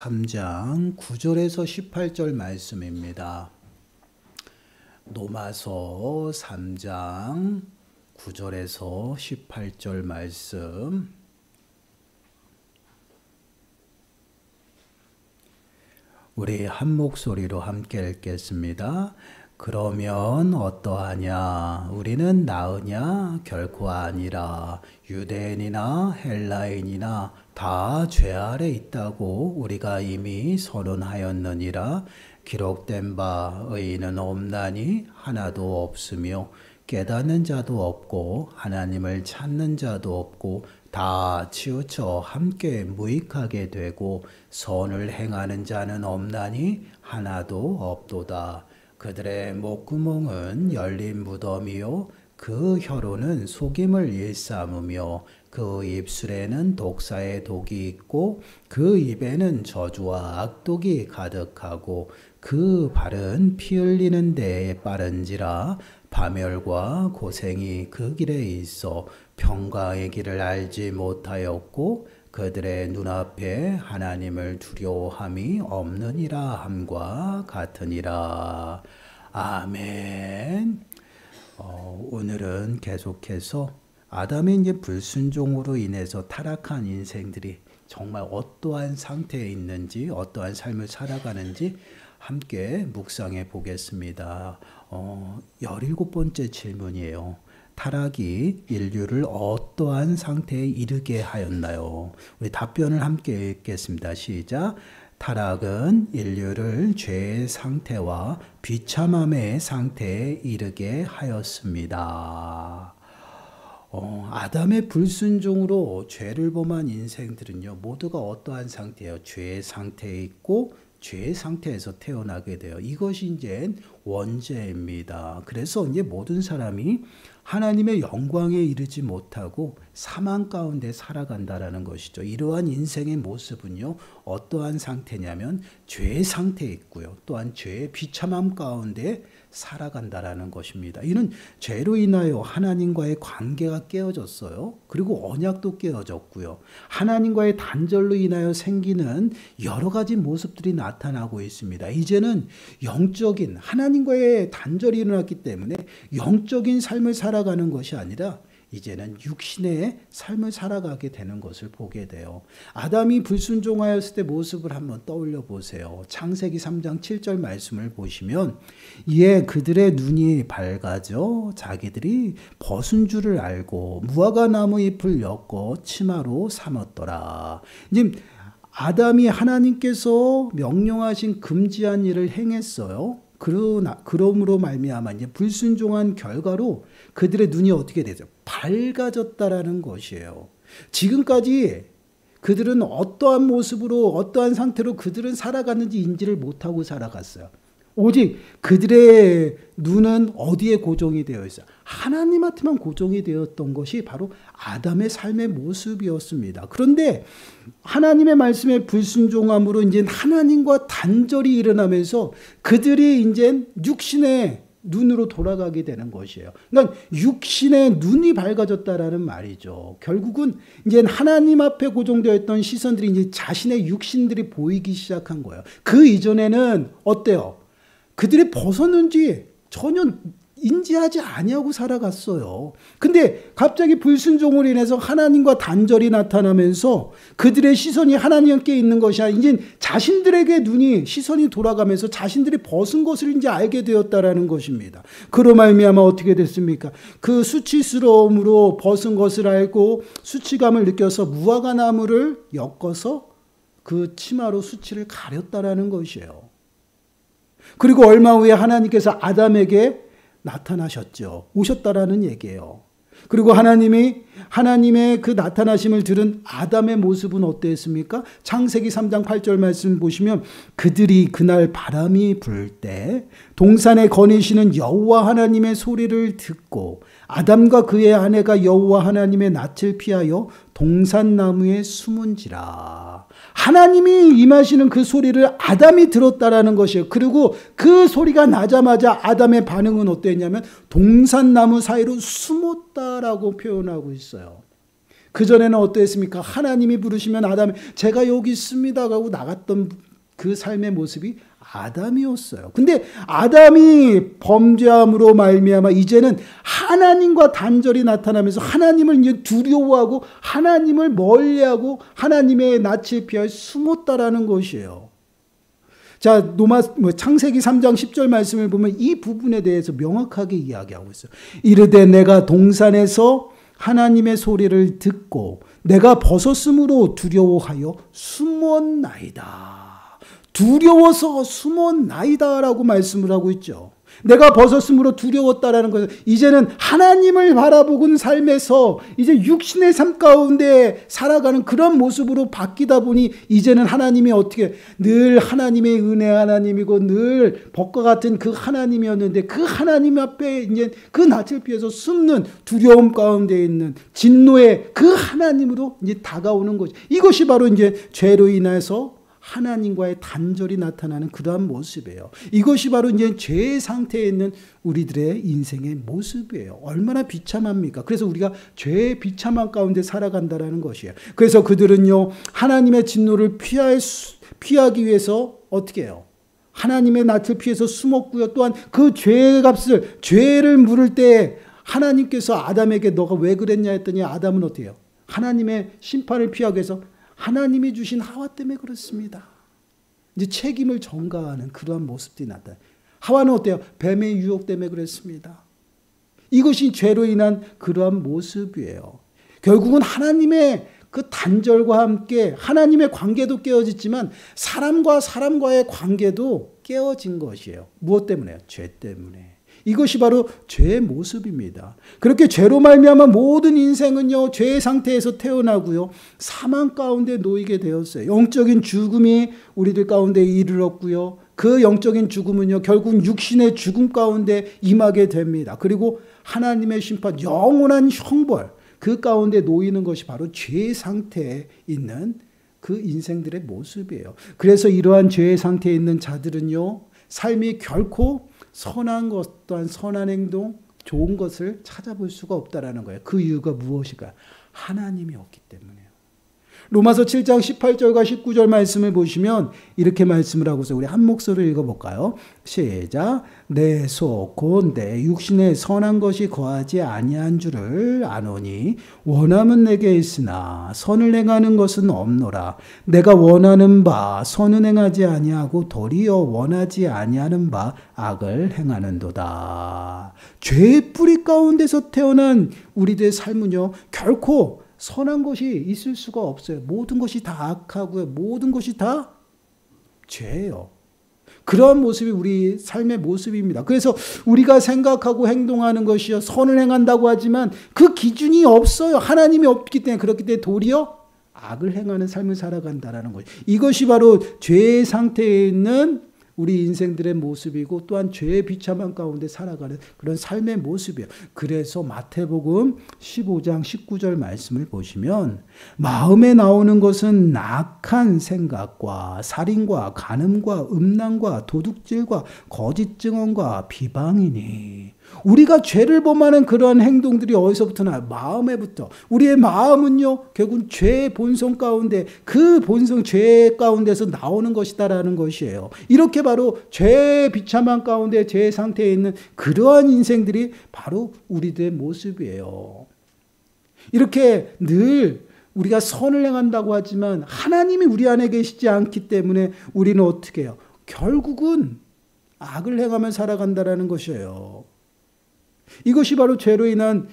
3장 9절에서 18절 말씀입니다. 로마서 3장 9절에서 18절 말씀. 우리 한 목소리로 함께 읽겠습니다. 그러면 어떠하냐? 우리는 나으냐? 결코 아니라. 유대인이나 헬라인이나 다 죄 아래 있다고 우리가 이미 선언하였느니라. 기록된 바 의인은 없나니 하나도 없으며 깨닫는 자도 없고 하나님을 찾는 자도 없고 다 치우쳐 함께 무익하게 되고 선을 행하는 자는 없나니 하나도 없도다. 그들의 목구멍은 열린 무덤이요 그 혀로는 속임을 일삼으며 그 입술에는 독사의 독이 있고 그 입에는 저주와 악독이 가득하고 그 발은 피 흘리는 데에 빠른지라. 파멸과 고생이 그 길에 있어 평강의 길을 알지 못하였고 그들의 눈앞에 하나님을 두려워함이 없느니라 함과 같으니라. 아멘. 오늘은 계속해서 아담의 이제 불순종으로 인해서 타락한 인생들이 정말 어떠한 상태에 있는지, 어떠한 삶을 살아가는지 함께 묵상해 보겠습니다. 17번째 질문이에요. 타락이 인류를 어떠한 상태에 이르게 하였나요? 우리 답변을 함께 읽겠습니다. 시작. 타락은 인류를 죄의 상태와 비참함의 상태에 이르게 하였습니다. 아담의 불순종으로 죄를 범한 인생들은요, 모두가 어떠한 상태예요? 죄의 상태에 있고 죄의 상태에서 태어나게 돼요. 이것이 이제 원죄입니다. 그래서 이제 모든 사람이 하나님의 영광에 이르지 못하고 사망 가운데 살아간다라는 것이죠. 이러한 인생의 모습은요, 어떠한 상태냐면 죄의 상태에 있고요. 또한 죄의 비참함 가운데 살아간다라는 것입니다. 이는 죄로 인하여 하나님과의 관계가 깨어졌어요. 그리고 언약도 깨어졌고요. 하나님과의 단절로 인하여 생기는 여러 가지 모습들이 나타나고 있습니다. 이제는 영적인 하나님과의 단절이 일어났기 때문에 영적인 삶을 살아가는 것이 아니라 이제는 육신의 삶을 살아가게 되는 것을 보게 돼요. 아담이 불순종하였을 때 모습을 한번 떠올려 보세요. 창세기 3장 7절 말씀을 보시면 이에 그들의 눈이 밝아져 자기들이 벗은 줄을 알고 무화과 나무 잎을 엮어 치마로 삼았더라. 이제 아담이 하나님께서 명령하신 금지한 일을 행했어요. 그러므로 말미암아 이제 불순종한 결과로 그들의 눈이 어떻게 되죠? 밝아졌다라는 것이에요. 지금까지 그들은 어떠한 모습으로 어떠한 상태로 그들은 살아갔는지 인지를 못하고 살아갔어요. 오직 그들의 눈은 어디에 고정이 되어 있어요? 하나님한테만 고정이 되었던 것이 바로 아담의 삶의 모습이었습니다. 그런데 하나님의 말씀에 불순종함으로 이제 하나님과 단절이 일어나면서 그들이 이제 육신의 눈으로 돌아가게 되는 것이에요. 그러니까 육신의 눈이 밝아졌다라는 말이죠. 결국은 이제 하나님 앞에 고정되어 있던 시선들이 이제 자신의 육신들이 보이기 시작한 거예요. 그 이전에는 어때요? 그들이 벗었는지 전혀 인지하지 아니하고 살아갔어요. 근데 갑자기 불순종으로 인해서 하나님과 단절이 나타나면서 그들의 시선이 하나님께 있는 것이 아니라 이제 자신들에게 시선이 돌아가면서 자신들이 벗은 것을 이제 알게 되었다라는 것입니다. 그로 말미암아 어떻게 됐습니까? 그 수치스러움으로 벗은 것을 알고 수치감을 느껴서 무화과 나무를 엮어서 그 치마로 수치를 가렸다라는 것이에요. 그리고 얼마 후에 하나님께서 아담에게 나타나셨죠. 오셨다라는 얘기예요. 그리고 하나님의 그 나타나심을 들은 아담의 모습은 어땠습니까? 창세기 3장 8절 말씀 보시면 그들이 그날 바람이 불 때 동산에 거니시는 여호와 하나님의 소리를 듣고 아담과 그의 아내가 여호와 하나님의 낯을 피하여 동산나무에 숨은지라. 하나님이 임하시는 그 소리를 아담이 들었다라는 것이에요. 그리고 그 소리가 나자마자 아담의 반응은 어땠냐면 동산나무 사이로 숨었다라고 표현하고 있어요. 그전에는 어떠했습니까? 하나님이 부르시면 아담이 제가 여기 있습니다 하고 나갔던 그 삶의 모습이 아담이었어요. 근데 아담이 범죄함으로 말미암아 이제는 하나님과 단절이 나타나면서 하나님을 이제 두려워하고 하나님을 멀리하고 하나님의 낯을 피하여 숨었다라는 것이에요. 자, 창세기 3장 10절 말씀을 보면 이 부분에 대해서 명확하게 이야기하고 있어요. 이르되 내가 동산에서 하나님의 소리를 듣고 내가 벗었으므로 두려워하여 숨었나이다. 두려워서 숨었나이다라고 말씀을 하고 있죠. 내가 벗었으므로 두려웠다라는 것은 이제는 하나님을 바라보는 삶에서 이제 육신의 삶 가운데 살아가는 그런 모습으로 바뀌다 보니 이제는 하나님이 어떻게 늘 하나님의 은혜 하나님이고 늘 법과 같은 그 하나님이었는데 그 하나님 앞에 이제 그 낯을 피해서 숨는 두려움 가운데 있는 진노의 그 하나님으로 이제 다가오는 것이 이것이 바로 이제 죄로 인해서 하나님과의 단절이 나타나는 그러한 모습이에요. 이것이 바로 이제 죄의 상태에 있는 우리들의 인생의 모습이에요. 얼마나 비참합니까? 그래서 우리가 죄의 비참함 가운데 살아간다라는 것이에요. 그래서 그들은요, 하나님의 진노를 피하기 위해서 어떻게 해요? 하나님의 낯을 피해서 숨었고요. 또한 그 죄의 값을, 죄를 물을 때 하나님께서 아담에게 너가 왜 그랬냐 했더니 아담은 어떻게 해요? 하나님의 심판을 피하기 위해서 하나님이 주신 하와 때문에 그렇습니다. 이제 책임을 전가하는 그러한 모습들이 나타나요. 하와는 어때요? 뱀의 유혹 때문에 그랬습니다. 이것이 죄로 인한 그러한 모습이에요. 결국은 하나님의 그 단절과 함께 하나님의 관계도 깨어졌지만 사람과 사람과의 관계도 깨어진 것이에요. 무엇 때문에요? 죄 때문에. 이것이 바로 죄의 모습입니다. 그렇게 죄로 말미암아 모든 인생은요, 죄의 상태에서 태어나고요, 사망 가운데 놓이게 되었어요. 영적인 죽음이 우리들 가운데 이르렀고요. 그 영적인 죽음은요, 결국 육신의 죽음 가운데 임하게 됩니다. 그리고 하나님의 심판, 영원한 형벌, 그 가운데 놓이는 것이 바로 죄의 상태에 있는 그 인생들의 모습이에요. 그래서 이러한 죄의 상태에 있는 자들은요, 삶이 결코 선한 것 또한 선한 행동, 좋은 것을 찾아볼 수가 없다라는 거예요. 그 이유가 무엇일까? 하나님이 없기 때문에요. 로마서 7장 18절과 19절 말씀을 보시면 이렇게 말씀을 하고서 우리 한 목소리를 읽어볼까요? 시작. 내 속 곧 내 육신에 선한 것이 거하지 아니한 줄을 아노니 원함은 내게 있으나 선을 행하는 것은 없노라. 내가 원하는 바 선은 행하지 아니하고 도리어 원하지 아니하는 바 악을 행하는도다. 죄의 뿌리 가운데서 태어난 우리들의 삶은요, 결코 선한 것이 있을 수가 없어요. 모든 것이 다 악하고요. 모든 것이 다 죄예요. 그러한 모습이 우리 삶의 모습입니다. 그래서 우리가 생각하고 행동하는 것이요, 선을 행한다고 하지만 그 기준이 없어요. 하나님이 없기 때문에. 그렇기 때문에 도리어 악을 행하는 삶을 살아간다라는 거죠. 이것이 바로 죄의 상태에 있는 우리 인생들의 모습이고 또한 죄의 비참함 가운데 살아가는 그런 삶의 모습이에요. 그래서 마태복음 15장 19절 말씀을 보시면 마음에 나오는 것은 악한 생각과 살인과 간음과 음란과 도둑질과 거짓 증언과 비방이니 우리가 죄를 범하는 그러한 행동들이 어디서부터 나요? 마음에부터. 우리의 마음은요, 결국 죄의 본성 가운데 그 본성 죄 가운데서 나오는 것이다라는 것이에요. 이렇게 바로 죄의 비참한 가운데 죄의 상태에 있는 그러한 인생들이 바로 우리들의 모습이에요. 이렇게 늘 우리가 선을 행한다고 하지만 하나님이 우리 안에 계시지 않기 때문에 우리는 어떻게 해요? 결국은 악을 행하며 살아간다라는 것이에요. 이것이 바로 죄로 인한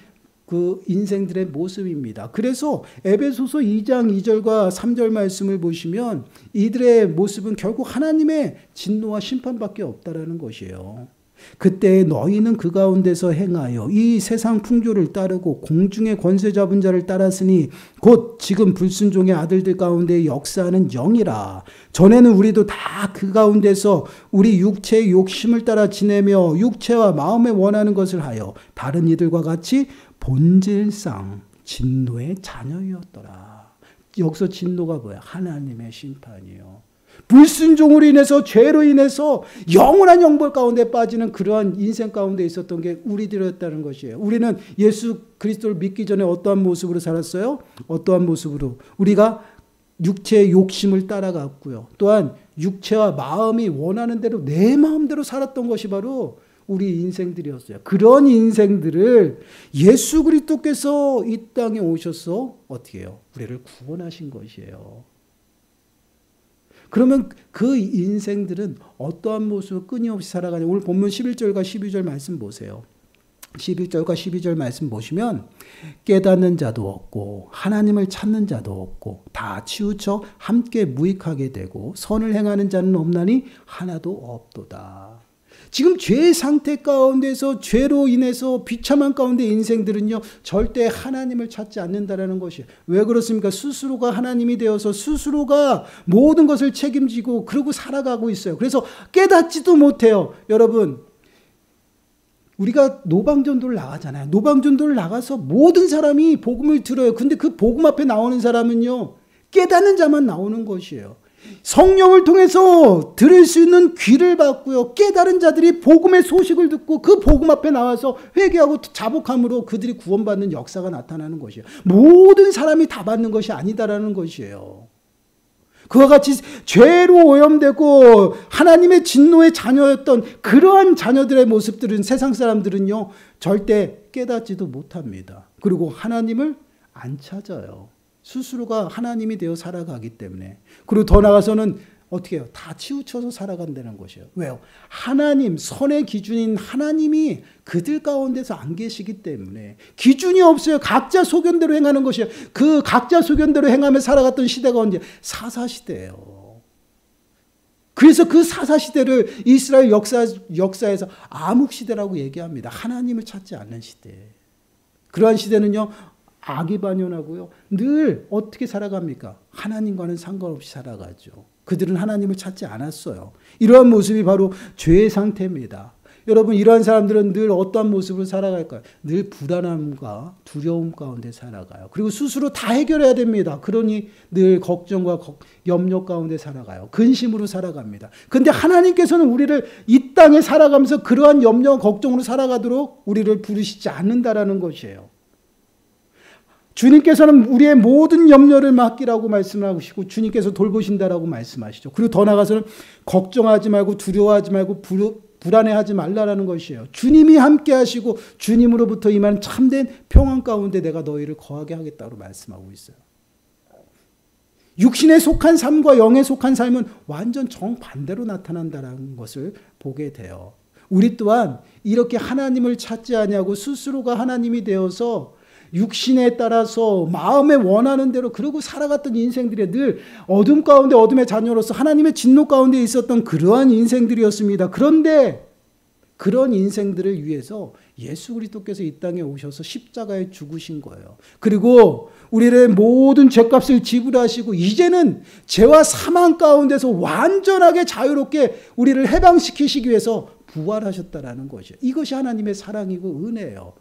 그 인생들의 모습입니다. 그래서 에베소서 2장 2절과 3절 말씀을 보시면 이들의 모습은 결국 하나님의 진노와 심판밖에 없다라는 것이에요. 그때 너희는 그 가운데서 행하여 이 세상 풍조를 따르고 공중의 권세 잡은 자를 따랐으니 곧 지금 불순종의 아들들 가운데 역사하는 영이라. 전에는 우리도 다 그 가운데서 우리 육체의 욕심을 따라 지내며 육체와 마음에 원하는 것을 하여 다른 이들과 같이 본질상 진노의 자녀였더라. 여기서 진노가 뭐야? 하나님의 심판이요. 불순종으로 인해서 죄로 인해서 영원한 영벌 가운데 빠지는 그러한 인생 가운데 있었던 게 우리들이었다는 것이에요. 우리는 예수 그리스도를 믿기 전에 어떠한 모습으로 살았어요? 어떠한 모습으로? 우리가 육체의 욕심을 따라갔고요. 또한 육체와 마음이 원하는 대로 내 마음대로 살았던 것이 바로 우리 인생들이었어요. 그런 인생들을 예수 그리스도께서 이 땅에 오셔서 어떻게 해요? 우리를 구원하신 것이에요. 그러면 그 인생들은 어떠한 모습으로 끊임없이 살아가냐. 오늘 본문 11절과 12절 말씀 보세요. 11절과 12절 말씀 보시면 깨닫는 자도 없고 하나님을 찾는 자도 없고 다 치우쳐 함께 무익하게 되고 선을 행하는 자는 없나니 하나도 없도다. 지금 죄의 상태 가운데서 죄로 인해서 비참한 가운데 인생들은요 절대 하나님을 찾지 않는다라는 것이에요. 왜 그렇습니까? 스스로가 하나님이 되어서 스스로가 모든 것을 책임지고 그러고 살아가고 있어요. 그래서 깨닫지도 못해요. 여러분, 우리가 노방전도를 나가잖아요. 노방전도를 나가서 모든 사람이 복음을 들어요. 근데 그 복음 앞에 나오는 사람은요 깨닫는 자만 나오는 것이에요. 성령을 통해서 들을 수 있는 귀를 받고요. 깨달은 자들이 복음의 소식을 듣고 그 복음 앞에 나와서 회개하고 자복함으로 그들이 구원받는 역사가 나타나는 것이에요. 모든 사람이 다 받는 것이 아니다라는 것이에요. 그와 같이 죄로 오염되고 하나님의 진노의 자녀였던 그러한 자녀들의 모습들은 세상 사람들은요 절대 깨닫지도 못합니다. 그리고 하나님을 안 찾아요. 스스로가 하나님이 되어 살아가기 때문에. 그리고 더 나아가서는 어떻게 해요? 다 치우쳐서 살아간다는 것이에요. 왜요? 하나님, 선의 기준인 하나님이 그들 가운데서 안 계시기 때문에 기준이 없어요. 각자 소견대로 행하는 것이에요. 그 각자 소견대로 행하며 살아갔던 시대가 언제? 사사시대예요. 그래서 그 사사시대를 이스라엘 역사에서 암흑시대라고 얘기합니다. 하나님을 찾지 않는 시대. 그러한 시대는요 악이 반연하고요. 늘 어떻게 살아갑니까? 하나님과는 상관없이 살아가죠. 그들은 하나님을 찾지 않았어요. 이러한 모습이 바로 죄의 상태입니다. 여러분, 이러한 사람들은 늘 어떠한 모습으로 살아갈까요? 늘 불안함과 두려움 가운데 살아가요. 그리고 스스로 다 해결해야 됩니다. 그러니 늘 걱정과 염려 가운데 살아가요. 근심으로 살아갑니다. 그런데 하나님께서는 우리를 이 땅에 살아가면서 그러한 염려와 걱정으로 살아가도록 우리를 부르시지 않는다라는 것이에요. 주님께서는 우리의 모든 염려를 맡기라고 말씀하시고 주님께서 돌보신다라고 말씀하시죠. 그리고 더 나아가서는 걱정하지 말고 두려워하지 말고 불안해하지 말라라는 것이에요. 주님이 함께 하시고 주님으로부터 임하는 참된 평안 가운데 내가 너희를 거하게 하겠다고 말씀하고 있어요. 육신에 속한 삶과 영에 속한 삶은 완전 정반대로 나타난다는 것을 보게 돼요. 우리 또한 이렇게 하나님을 찾지 아니하고 스스로가 하나님이 되어서 육신에 따라서 마음에 원하는 대로 그러고 살아갔던 인생들이 늘 어둠 가운데 어둠의 자녀로서 하나님의 진노 가운데 있었던 그러한 인생들이었습니다. 그런데 그런 인생들을 위해서 예수 그리스도께서 이 땅에 오셔서 십자가에 죽으신 거예요. 그리고 우리의 모든 죄값을 지불하시고 이제는 죄와 사망 가운데서 완전하게 자유롭게 우리를 해방시키시기 위해서 부활하셨다라는 것이에요. 이것이 하나님의 사랑이고 은혜예요.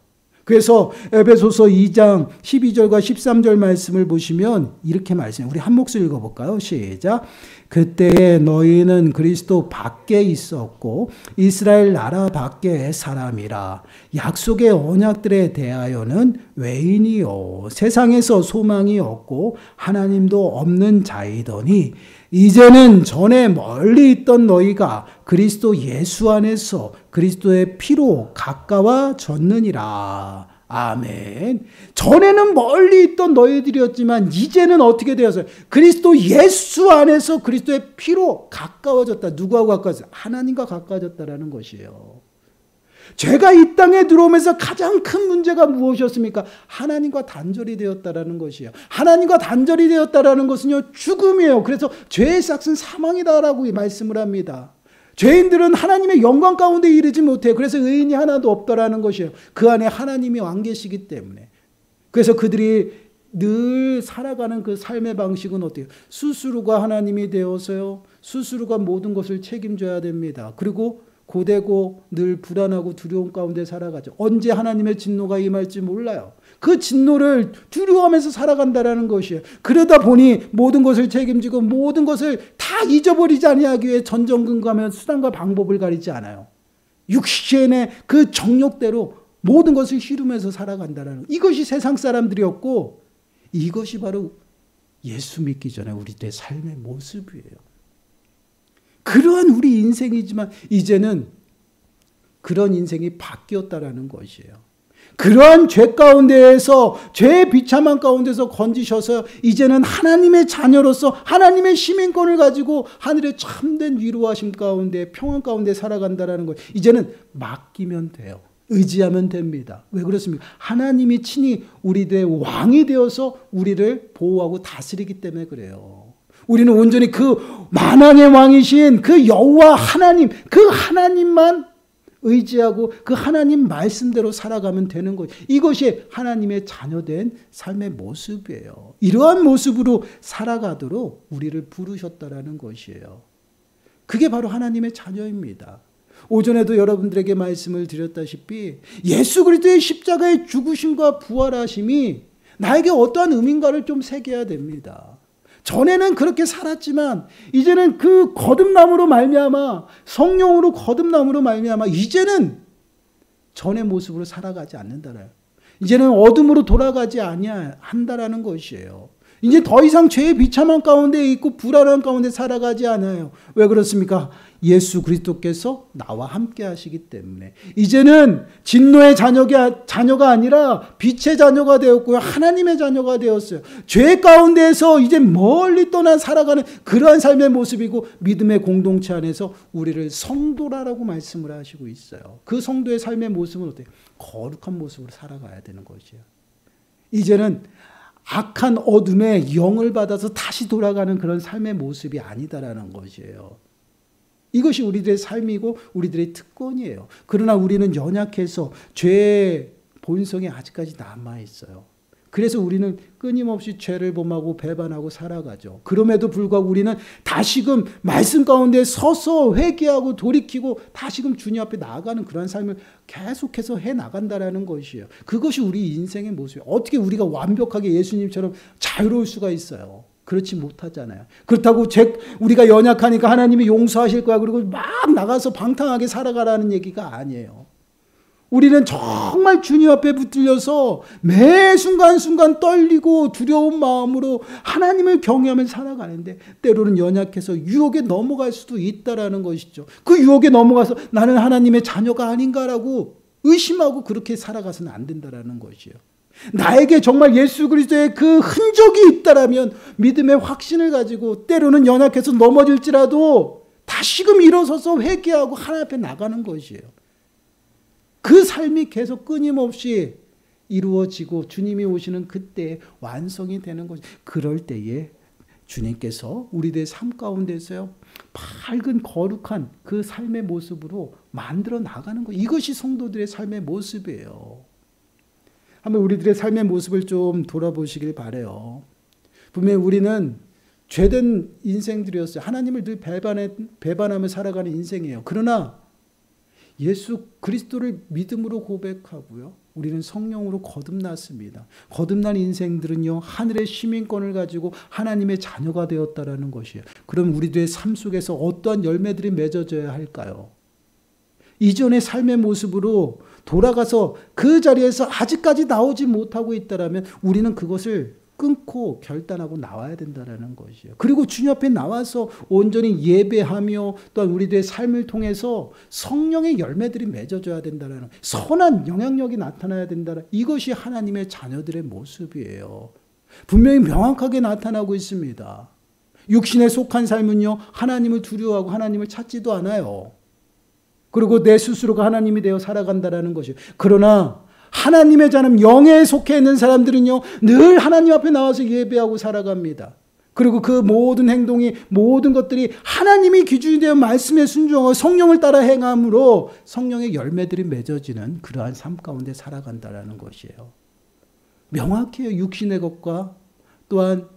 그래서 에베소서 2장 12절과 13절 말씀을 보시면 이렇게 말씀해요. 우리 한 목소리 읽어볼까요? 시작. 그때에 너희는 그리스도 밖에 있었고 이스라엘 나라 밖의 사람이라. 약속의 언약들에 대하여는 외인이요 세상에서 소망이 없고 하나님도 없는 자이더니 이제는 전에 멀리 있던 너희가 그리스도 예수 안에서 그리스도의 피로 가까워졌느니라. 아멘. 전에는 멀리 있던 너희들이었지만 이제는 어떻게 되었어요? 그리스도 예수 안에서 그리스도의 피로 가까워졌다. 누구하고 가까워졌다? 하나님과 가까워졌다라는 것이에요. 죄가 이 땅에 들어오면서 가장 큰 문제가 무엇이었습니까? 하나님과 단절이 되었다라는 것이에요. 하나님과 단절이 되었다라는 것은요, 죽음이에요. 그래서 죄의 삭은 사망이다라고 말씀을 합니다. 죄인들은 하나님의 영광 가운데 이르지 못해요. 그래서 의인이 하나도 없다라는 것이에요. 그 안에 하나님이 왕 계시기 때문에. 그래서 그들이 늘 살아가는 그 삶의 방식은 어때요? 스스로가 하나님이 되어서요. 스스로가 모든 것을 책임져야 됩니다. 그리고 고되고 늘 불안하고 두려움 가운데 살아가죠. 언제 하나님의 진노가 임할지 몰라요. 그 진노를 두려워하면서 살아간다라는 것이에요. 그러다 보니 모든 것을 책임지고 모든 것을 다 잊어버리지 아니하기 위해 전전긍긍하면 수단과 방법을 가리지 않아요. 육신의 그 정욕대로 모든 것을 희루면서 살아간다라는 것. 이것이 세상 사람들이었고 이것이 바로 예수 믿기 전에 우리들의 삶의 모습이에요. 그러한 우리 인생이지만 이제는 그런 인생이 바뀌었다라는 것이에요. 그러한 죄 가운데에서 죄의 비참한 가운데서 건지셔서 이제는 하나님의 자녀로서 하나님의 시민권을 가지고 하늘의 참된 위로하심 가운데 평안 가운데 살아간다라는 것. 이제는 맡기면 돼요. 의지하면 됩니다. 왜 그렇습니까? 하나님이 친히 우리들의 왕이 되어서 우리를 보호하고 다스리기 때문에 그래요. 우리는 온전히 그 만왕의 왕이신 그 여호와 하나님, 그 하나님만 의지하고 그 하나님 말씀대로 살아가면 되는 거예요. 이것이 하나님의 자녀된 삶의 모습이에요. 이러한 모습으로 살아가도록 우리를 부르셨다라는 것이에요. 그게 바로 하나님의 자녀입니다. 오전에도 여러분들에게 말씀을 드렸다시피 예수 그리스도의 십자가의 죽으심과 부활하심이 나에게 어떠한 의미인가를 좀 새겨야 됩니다. 전에는 그렇게 살았지만 이제는 그 거듭남으로 말미암아 성령으로 거듭남으로 말미암아 이제는 전의 모습으로 살아가지 않는다라요. 이제는 어둠으로 돌아가지 아니한다라는 것이에요. 이제 더 이상 죄의 비참한 가운데 있고 불안한 가운데 살아가지 않아요. 왜 그렇습니까? 예수 그리스도께서 나와 함께 하시기 때문에 이제는 진노의 자녀가 아니라 빛의 자녀가 되었고요. 하나님의 자녀가 되었어요. 죄 가운데에서 이제 멀리 떠나 살아가는 그러한 삶의 모습이고 믿음의 공동체 안에서 우리를 성도라라고 말씀을 하시고 있어요. 그 성도의 삶의 모습은 어때요? 거룩한 모습으로 살아가야 되는 것이에요. 이제는 악한 어둠의 영을 받아서 다시 돌아가는 그런 삶의 모습이 아니다라는 것이에요. 이것이 우리들의 삶이고 우리들의 특권이에요. 그러나 우리는 연약해서 죄의 본성이 아직까지 남아있어요. 그래서 우리는 끊임없이 죄를 범하고 배반하고 살아가죠. 그럼에도 불구하고 우리는 다시금 말씀 가운데 서서 회개하고 돌이키고 다시금 주님 앞에 나아가는 그런 삶을 계속해서 해나간다라는 것이에요. 그것이 우리 인생의 모습이에요. 어떻게 우리가 완벽하게 예수님처럼 자유로울 수가 있어요? 그렇지 못하잖아요. 그렇다고 우리가 연약하니까 하나님이 용서하실 거야. 그리고 막 나가서 방탕하게 살아가라는 얘기가 아니에요. 우리는 정말 주님 앞에 붙들려서 매 순간순간 떨리고 두려운 마음으로 하나님을 경외하며 살아가는데 때로는 연약해서 유혹에 넘어갈 수도 있다라는 것이죠. 그 유혹에 넘어가서 나는 하나님의 자녀가 아닌가라고 의심하고 그렇게 살아가서는 안 된다라는 것이에요. 나에게 정말 예수 그리스도의 그 흔적이 있다라면 믿음의 확신을 가지고 때로는 연약해서 넘어질지라도 다시금 일어서서 회개하고 하나님 앞에 나가는 것이에요. 그 삶이 계속 끊임없이 이루어지고 주님이 오시는 그때 완성이 되는 것이 그럴 때에 주님께서 우리들의 삶 가운데서요 밝은 거룩한 그 삶의 모습으로 만들어 나가는 것. 이것이 성도들의 삶의 모습이에요. 한번 우리들의 삶의 모습을 좀 돌아보시길 바라요. 분명히 우리는 죄된 인생들이었어요. 하나님을 늘 배반하며 살아가는 인생이에요. 그러나 예수 그리스도를 믿음으로 고백하고요. 우리는 성령으로 거듭났습니다. 거듭난 인생들은요. 하늘의 시민권을 가지고 하나님의 자녀가 되었다라는 것이에요. 그럼 우리들의 삶 속에서 어떠한 열매들이 맺어져야 할까요? 이전의 삶의 모습으로 돌아가서 그 자리에서 아직까지 나오지 못하고 있다라면 우리는 그것을 끊고 결단하고 나와야 된다는 것이에요. 그리고 주님 앞에 나와서 온전히 예배하며 또한 우리들의 삶을 통해서 성령의 열매들이 맺어져야 된다는 선한 영향력이 나타나야 된다. 이것이 하나님의 자녀들의 모습이에요. 분명히 명확하게 나타나고 있습니다. 육신에 속한 삶은요. 하나님을 두려워하고 하나님을 찾지도 않아요. 그리고 내 스스로가 하나님이 되어 살아간다는 것이에요. 그러나 하나님의 자는 영에 속해 있는 사람들은요. 늘 하나님 앞에 나와서 예배하고 살아갑니다. 그리고 그 모든 행동이 모든 것들이 하나님이 기준이 되어 말씀에 순종하고 성령을 따라 행함으로 성령의 열매들이 맺어지는 그러한 삶 가운데 살아간다는 것이에요. 명확해요. 육신의 것과 또한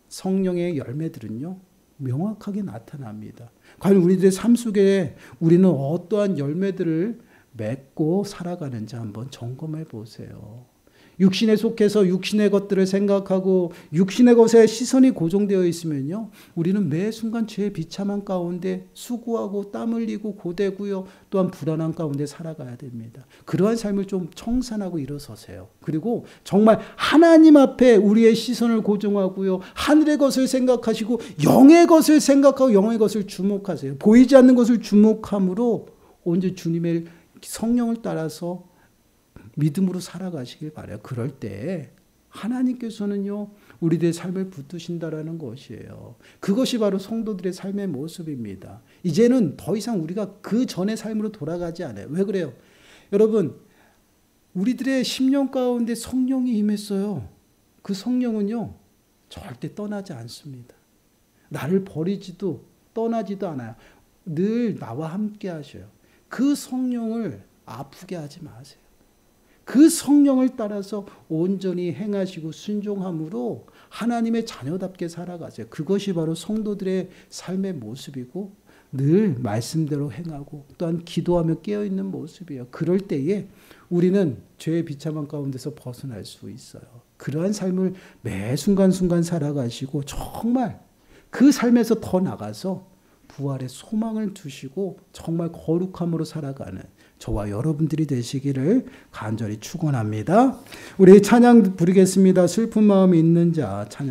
성령의 열매들은요. 명확하게 나타납니다. 과연 우리들의 삶 속에 우리는 어떠한 열매들을 맺고 살아가는지 한번 점검해 보세요. 육신에 속해서 육신의 것들을 생각하고 육신의 것에 시선이 고정되어 있으면요, 우리는 매 순간 죄의 비참한 가운데 수고하고 땀 흘리고 고되고요, 또한 불안한 가운데 살아가야 됩니다. 그러한 삶을 좀 청산하고 일어서세요. 그리고 정말 하나님 앞에 우리의 시선을 고정하고요, 하늘의 것을 생각하시고 영의 것을 생각하고 영의 것을 주목하세요. 보이지 않는 것을 주목함으로 언제 주님의 성령을 따라서 믿음으로 살아가시길 바라요. 그럴 때 하나님께서는요, 우리들의 삶을 붙드신다라는 것이에요. 그것이 바로 성도들의 삶의 모습입니다. 이제는 더 이상 우리가 그 전의 삶으로 돌아가지 않아요. 왜 그래요? 여러분, 우리들의 심령 가운데 성령이 임했어요. 그 성령은요, 절대 떠나지 않습니다. 나를 버리지도 떠나지도 않아요. 늘 나와 함께 하셔요. 그 성령을 아프게 하지 마세요. 그 성령을 따라서 온전히 행하시고 순종함으로 하나님의 자녀답게 살아가세요. 그것이 바로 성도들의 삶의 모습이고 늘 말씀대로 행하고 또한 기도하며 깨어있는 모습이에요. 그럴 때에 우리는 죄의 비참한 가운데서 벗어날 수 있어요. 그러한 삶을 매 순간순간 살아가시고 정말 그 삶에서 더 나가서 부활의 소망을 두시고 정말 거룩함으로 살아가는 저와 여러분들이 되시기를 간절히 축원합니다. 우리 찬양 부르겠습니다. 슬픈 마음이 있는 자 찬양.